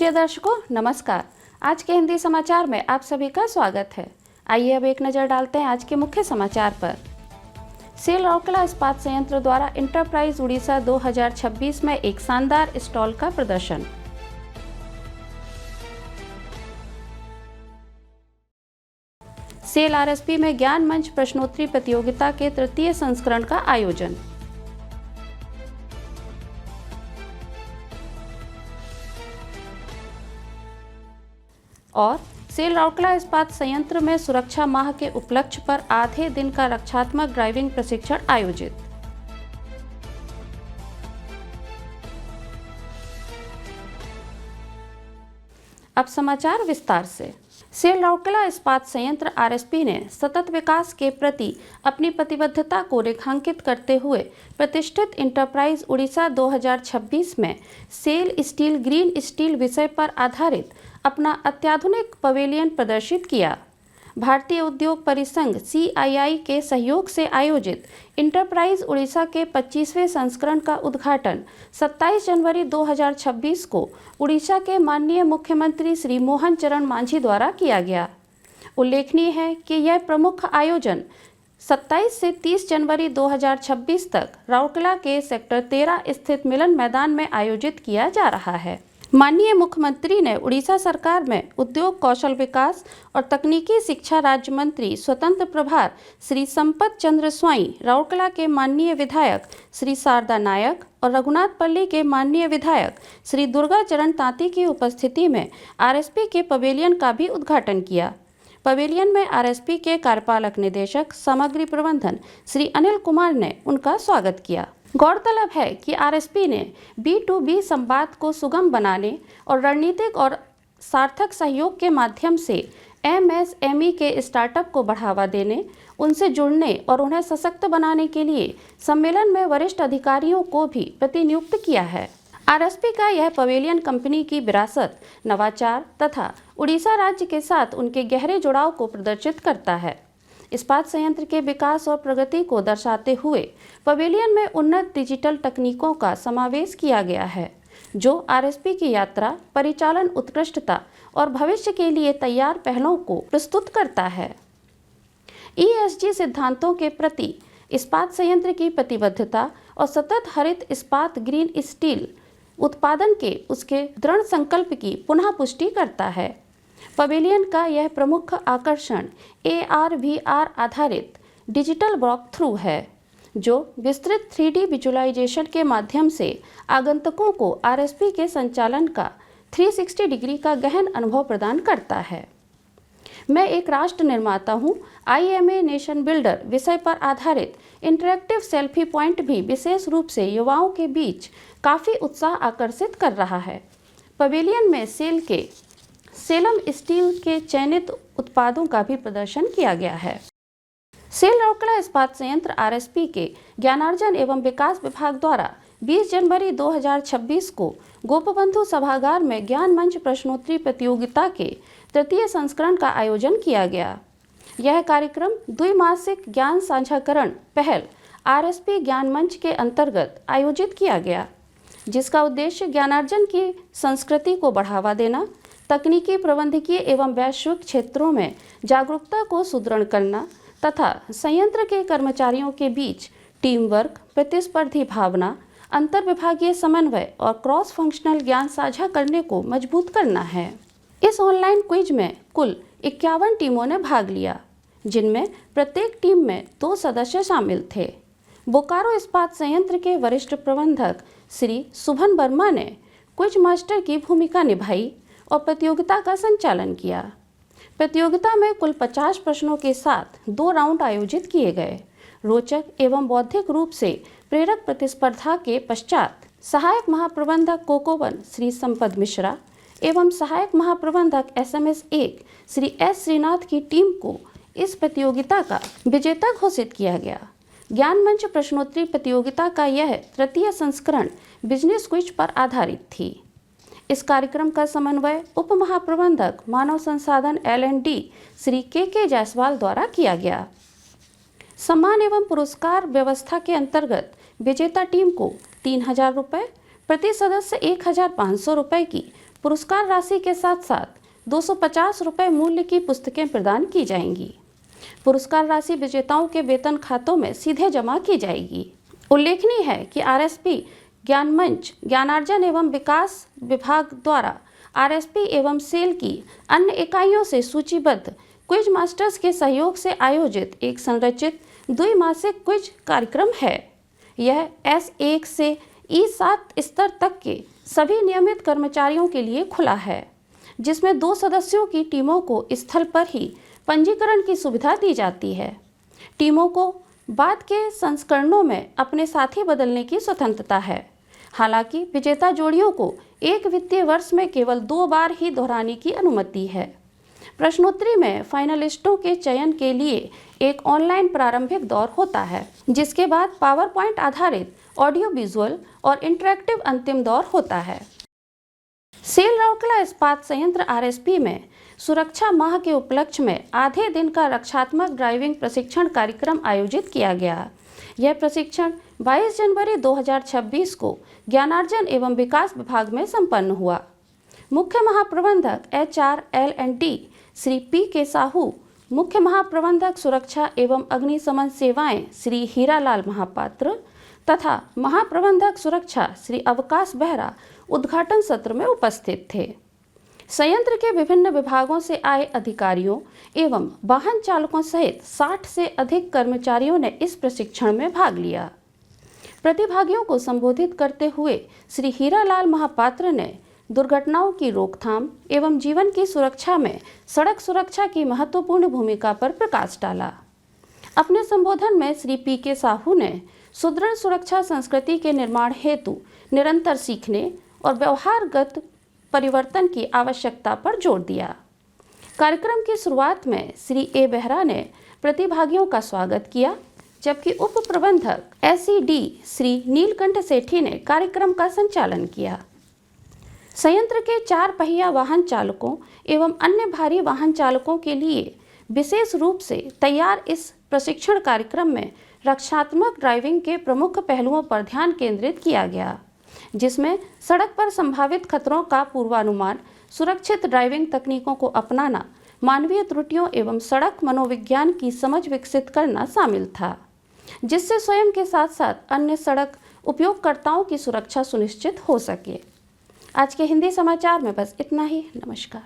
प्रिय दर्शकों नमस्कार। आज के हिंदी समाचार में आप सभी का स्वागत है। आइए अब एक नज़र डालते हैं आज के मुख्य समाचार पर। सेल राउरकेला इस्पात संयंत्र द्वारा इंटरप्राइज उड़ीसा 2026 में एक शानदार स्टॉल का प्रदर्शन। सेल आरएसपी में ज्ञान मंच प्रश्नोत्तरी प्रतियोगिता के तृतीय संस्करण का आयोजन। और सेल राउरकेला इस्पात संयंत्र में सुरक्षा माह के उपलक्ष्य पर आधे दिन का रक्षात्मक ड्राइविंग प्रशिक्षण आयोजित। अब समाचार विस्तार से। सेल राउरकेला इस्पात संयंत्र आरएसपी ने सतत विकास के प्रति अपनी प्रतिबद्धता को रेखांकित करते हुए प्रतिष्ठित इंटरप्राइज उड़ीसा 2026 में सेल स्टील ग्रीन स्टील विषय पर आधारित अपना अत्याधुनिक पवेलियन प्रदर्शित किया। भारतीय उद्योग परिसंघ CII के सहयोग से आयोजित इंटरप्राइज उड़ीसा के 25वें संस्करण का उद्घाटन 27 जनवरी 2026 को उड़ीसा के माननीय मुख्यमंत्री श्री मोहन चरण मांझी द्वारा किया गया। उल्लेखनीय है कि यह प्रमुख आयोजन 27 से 30 जनवरी 2026 तक राउरकेला के सेक्टर 13 स्थित मिलन मैदान में आयोजित किया जा रहा है। माननीय मुख्यमंत्री ने उड़ीसा सरकार में उद्योग कौशल विकास और तकनीकी शिक्षा राज्य मंत्री स्वतंत्र प्रभार श्री संपत चंद्र स्वाई, राउरकेला के माननीय विधायक श्री शारदा नायक और रघुनाथपल्ली के माननीय विधायक श्री दुर्गा चरण तांती की उपस्थिति में आरएसपी के पवेलियन का भी उद्घाटन किया। पवेलियन में आरएसपी के कार्यपालक निदेशक सामग्री प्रबंधन श्री अनिल कुमार ने उनका स्वागत किया। गौरतलब है कि आरएसपी ने B2B संवाद को सुगम बनाने और रणनीतिक और सार्थक सहयोग के माध्यम से MSME के स्टार्टअप को बढ़ावा देने, उनसे जुड़ने और उन्हें सशक्त बनाने के लिए सम्मेलन में वरिष्ठ अधिकारियों को भी प्रतिनियुक्त किया है। आरएसपी का यह पवेलियन कंपनी की विरासत, नवाचार तथा उड़ीसा राज्य के साथ उनके गहरे जुड़ाव को प्रदर्शित करता है। इस्पात संयंत्र के विकास और प्रगति को दर्शाते हुए पवेलियन में उन्नत डिजिटल तकनीकों का समावेश किया गया है, जो आरएसपी की यात्रा, परिचालन उत्कृष्टता और भविष्य के लिए तैयार पहलों को प्रस्तुत करता है। ESG सिद्धांतों के प्रति इस्पात संयंत्र की प्रतिबद्धता और सतत हरित इस्पात ग्रीन स्टील उत्पादन के उसके दृढ़ संकल्प की पुनः पुष्टि करता है। पवेलियन का यह प्रमुख आकर्षण AR/VR आधारित डिजिटल वॉक थ्रू है, जो विस्तृत 3D विजुअलाइजेशन के माध्यम से आगंतुकों को आरएसपी के संचालन का 360 डिग्री का गहन अनुभव प्रदान करता है। मैं एक राष्ट्र निर्माता हूँ IMA नेशन बिल्डर विषय पर आधारित इंटरैक्टिव सेल्फी पॉइंट भी विशेष रूप से युवाओं के बीच काफ़ी उत्साह आकर्षित कर रहा है। पवेलियन में सेलम स्टील के चयनित उत्पादों का भी प्रदर्शन किया गया है। सेल राउरकेला इस्पात संयंत्र आरएसपी के ज्ञानार्जन एवं विकास विभाग द्वारा 20 जनवरी 2026 को गोपबंधु सभागार में ज्ञान मंच प्रश्नोत्तरी प्रतियोगिता के तृतीय संस्करण का आयोजन किया गया। यह कार्यक्रम द्विमासिक ज्ञान साझाकरण पहल आरएसपी ज्ञान मंच के अंतर्गत आयोजित किया गया, जिसका उद्देश्य ज्ञानार्जन की संस्कृति को बढ़ावा देना, तकनीकी, प्रबंधकीय एवं वैश्विक क्षेत्रों में जागरूकता को सुदृढ़ करना तथा संयंत्र के कर्मचारियों के बीच टीम वर्क, प्रतिस्पर्धी भावना, अंतर विभागीय समन्वय और क्रॉस फंक्शनल ज्ञान साझा करने को मजबूत करना है। इस ऑनलाइन क्विज में कुल 51 टीमों ने भाग लिया, जिनमें प्रत्येक टीम में 2 सदस्य शामिल थे। बोकारो इस्पात संयंत्र के वरिष्ठ प्रबंधक श्री शुभन वर्मा ने क्विज मास्टर की भूमिका निभाई और प्रतियोगिता का संचालन किया। प्रतियोगिता में कुल 50 प्रश्नों के साथ 2 राउंड आयोजित किए गए। रोचक एवं बौद्धिक रूप से प्रेरक प्रतिस्पर्धा के पश्चात सहायक महाप्रबंधक कोकोवन श्री संपद मिश्रा एवं सहायक महाप्रबंधक SMS 1 श्री S श्रीनाथ की टीम को इस प्रतियोगिता का विजेता घोषित किया गया। ज्ञान मंच प्रश्नोत्तरी प्रतियोगिता का यह तृतीय संस्करण बिजनेस क्विज पर आधारित थी। इस कार्यक्रम का समन्वय उप महाप्रबंधक मानव संसाधन L&D श्री KK जायसवाल द्वारा किया गया। सम्मान एवं पुरस्कार व्यवस्था के अंतर्गत विजेता टीम को 3000 रुपये, प्रति सदस्य 1500 रुपये की पुरस्कार राशि के साथ साथ 250 रुपये मूल्य की पुस्तकें प्रदान की जाएंगी। पुरस्कार राशि विजेताओं के वेतन खातों में सीधे जमा की जाएगी। उल्लेखनीय है कि आरएसपी ज्ञान मंच ज्ञानार्जन एवं विकास विभाग द्वारा आरएसपी एवं सेल की अन्य इकाइयों से सूचीबद्ध क्विज मास्टर्स के सहयोग से आयोजित एक संरचित द्विमासिक क्विज कार्यक्रम है। यह S1 से E7 स्तर तक के सभी नियमित कर्मचारियों के लिए खुला है, जिसमें 2 सदस्यों की टीमों को स्थल पर ही पंजीकरण की सुविधा दी जाती है। टीमों को बाद के संस्करणों में अपने साथी बदलने की स्वतंत्रता है। हालांकि विजेता जोड़ियों को एक वित्तीय वर्ष में केवल 2 बार ही दोहराने की अनुमति है। प्रश्नोत्तरी में फाइनलिस्टों के चयन के लिए एक ऑनलाइन प्रारंभिक दौर होता है, जिसके बाद पावर पॉइंट आधारित ऑडियो विजुअल और इंटरैक्टिव अंतिम दौर होता है। सेल राउरकेला इस्पात संयंत्र आरएसपी में सुरक्षा माह के उपलक्ष्य में आधे दिन का रक्षात्मक ड्राइविंग प्रशिक्षण कार्यक्रम आयोजित किया गया। यह प्रशिक्षण 22 जनवरी 2026 को ज्ञानार्जन एवं विकास विभाग में संपन्न हुआ। मुख्य महाप्रबंधक HRL&D श्री P.K. साहू, मुख्य महाप्रबंधक सुरक्षा एवं अग्निशमन सेवाएं श्री हीरालाल महापात्र तथा महाप्रबंधक सुरक्षा श्री अवकाश बेहरा उद्घाटन सत्र में उपस्थित थे। संयंत्र के विभिन्न विभागों से आए अधिकारियों एवं वाहन चालकों सहित 60 से अधिक कर्मचारियों ने इस प्रशिक्षण में भाग लिया। प्रतिभागियों को संबोधित करते हुए श्री हीरालाल महापात्र ने दुर्घटनाओं की रोकथाम एवं जीवन की सुरक्षा में सड़क सुरक्षा की महत्वपूर्ण भूमिका पर प्रकाश डाला। अपने संबोधन में श्री P.K. साहू ने सुदृढ़ सुरक्षा संस्कृति के निर्माण हेतु निरंतर सीखने और व्यवहारगत परिवर्तन की आवश्यकता पर जोर दिया। कार्यक्रम की शुरुआत में श्री A. बेहरा ने प्रतिभागियों का स्वागत किया, जबकि उप प्रबंधक SED श्री नीलकंठ सेठी ने कार्यक्रम का संचालन किया। संयंत्र के 4 पहिया वाहन चालकों एवं अन्य भारी वाहन चालकों के लिए विशेष रूप से तैयार इस प्रशिक्षण कार्यक्रम में रक्षात्मक ड्राइविंग के प्रमुख पहलुओं पर ध्यान केंद्रित किया गया, जिसमें सड़क पर संभावित खतरों का पूर्वानुमान, सुरक्षित ड्राइविंग तकनीकों को अपनाना, मानवीय त्रुटियों एवं सड़क मनोविज्ञान की समझ विकसित करना शामिल था, जिससे स्वयं के साथ साथ अन्य सड़क उपयोगकर्ताओं की सुरक्षा सुनिश्चित हो सके। आज के हिंदी समाचार में बस इतना ही। नमस्कार।